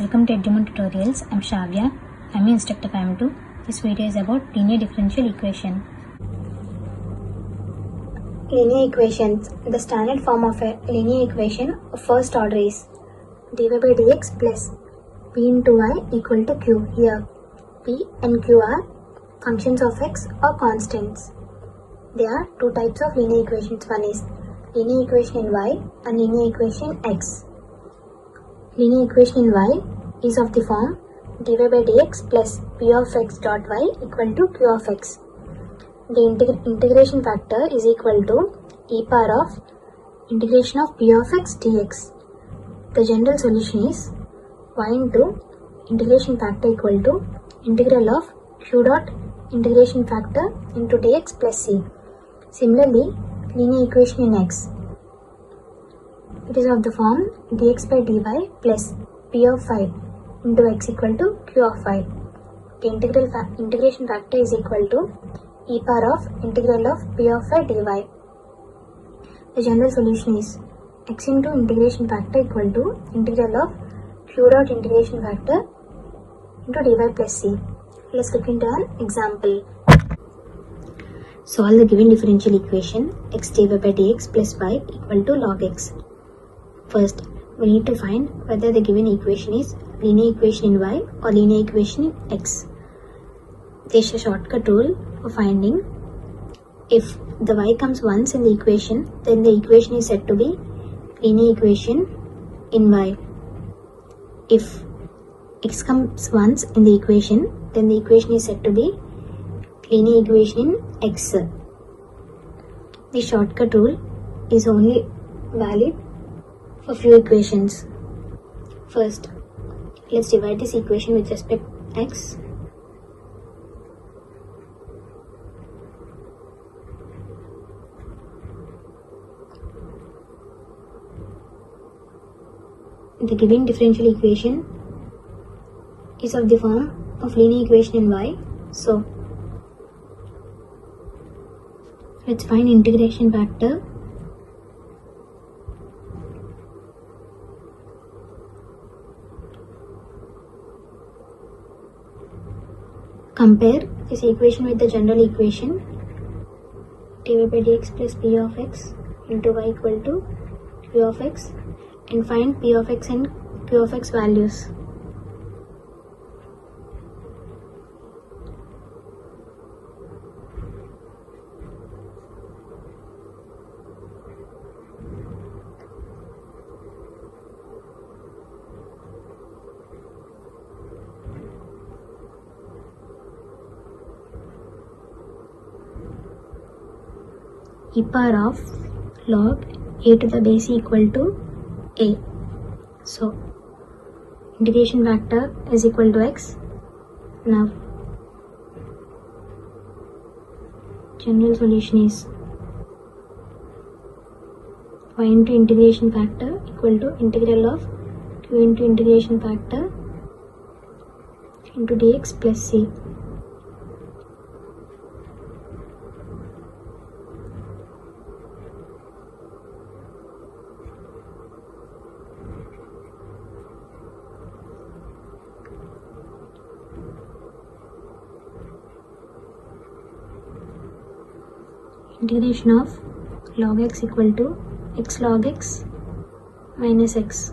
Welcome to Edumon Tutorials. I'm Shavya. I'm your instructor for M2. This video is about linear differential equation. Linear equations. The standard form of a linear equation of first order is dy by dx plus p into y equal to q. Here, p and q are functions of x or constants. There are two types of linear equations. One is linear equation in y and linear equation in x. Linear equation in y is of the form dy by dx plus p of x dot y equal to q of x. The integration factor is equal to e power of integration of p of x dx. The general solution is y into integration factor equal to integral of q dot integration factor into dx plus c. Similarly, linear equation in x. It is of the form dx by dy plus p of y into x equal to q of y. The integration factor is equal to e power of integral of p of y dy. The general solution is x into integration factor equal to integral of q dot integration factor into dy plus c. Let's look into an example. Solve the given differential equation x dy by dx plus y equal to log x. First, we need to find whether the given equation is linear equation in y or linear equation in x. There is a shortcut rule for finding. If the y comes once in the equation, then the equation is said to be linear equation in y. If x comes once in the equation, then the equation is said to be linear equation in x. The shortcut rule is only valid for few equations. First, let's divide this equation with respect to x. The given differential equation is of the form of linear equation in y. So, let's find integration factor. Compare this equation with the general equation dy by dx plus p of x into y equal to q of x and find p of x and q of x values. E power of log a to the base equal to a. So, integration factor is equal to x. Now, general solution is y into integration factor equal to integral of q into integration factor into dx plus c. Integration of log x equal to x log x minus x.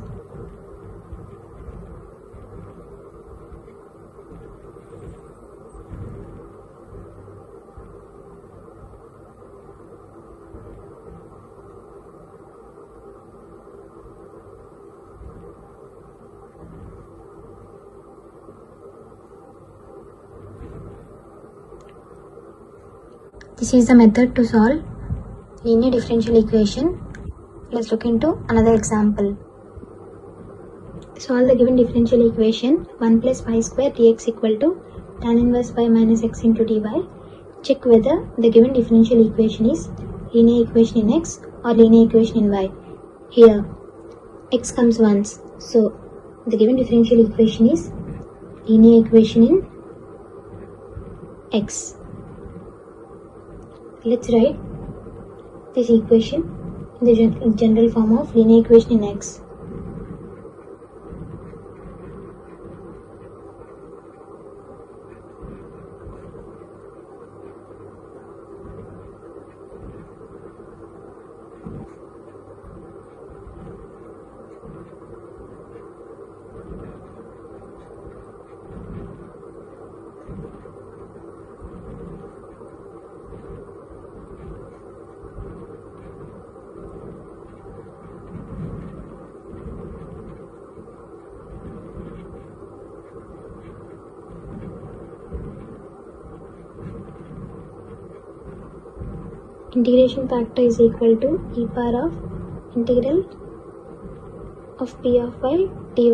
This is the method to solve linear differential equation. Let's look into another example. Solve the given differential equation 1 plus y square dx equal to tan inverse y minus x into dy. Check whether the given differential equation is linear equation in x or linear equation in y. Here, x comes once. So, the given differential equation is linear equation in x. Let's write this equation in the general form of linear equation in x. integration factor is equal to e power of integral of p of y dy.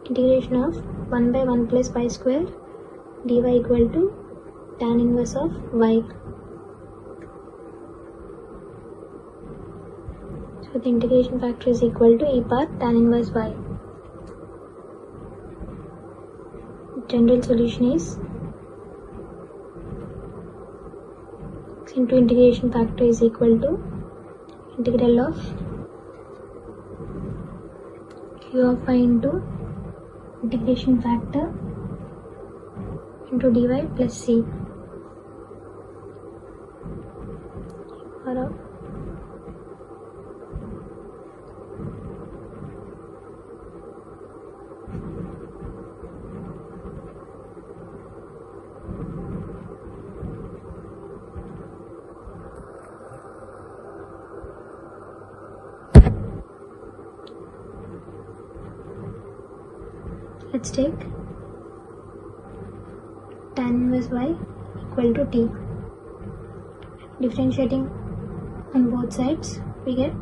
Integration of 1 by 1 plus y square dy equal to tan inverse of y. So the integration factor is equal to e power tan inverse y. General solution is x into integration factor is equal to integral of q of y into integration factor into dy plus c power of let's take tan inverse y equal to t. Differentiating on both sides, we get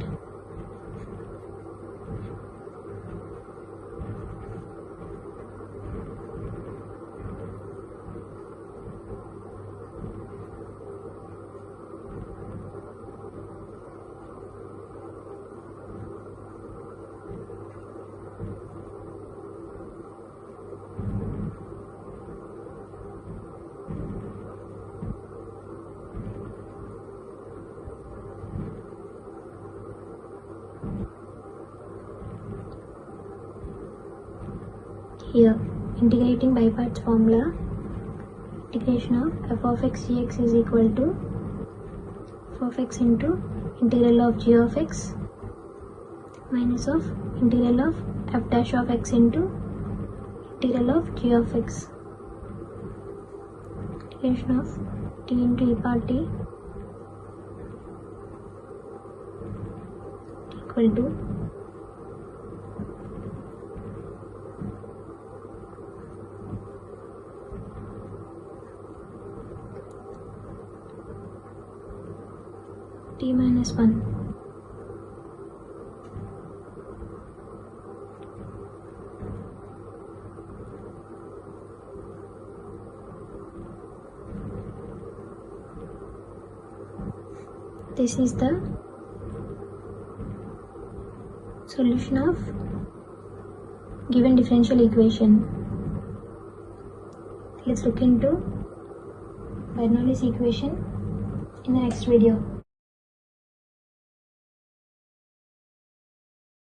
here integrating by parts formula. Integration of f of x dx is equal to f of x into integral of g of x minus of integral of f dash of x into integral of g of x. Integration of t into e power t equal to t minus 1. This is the solution of given differential equation. Let's look into Bernoulli's equation in the next video.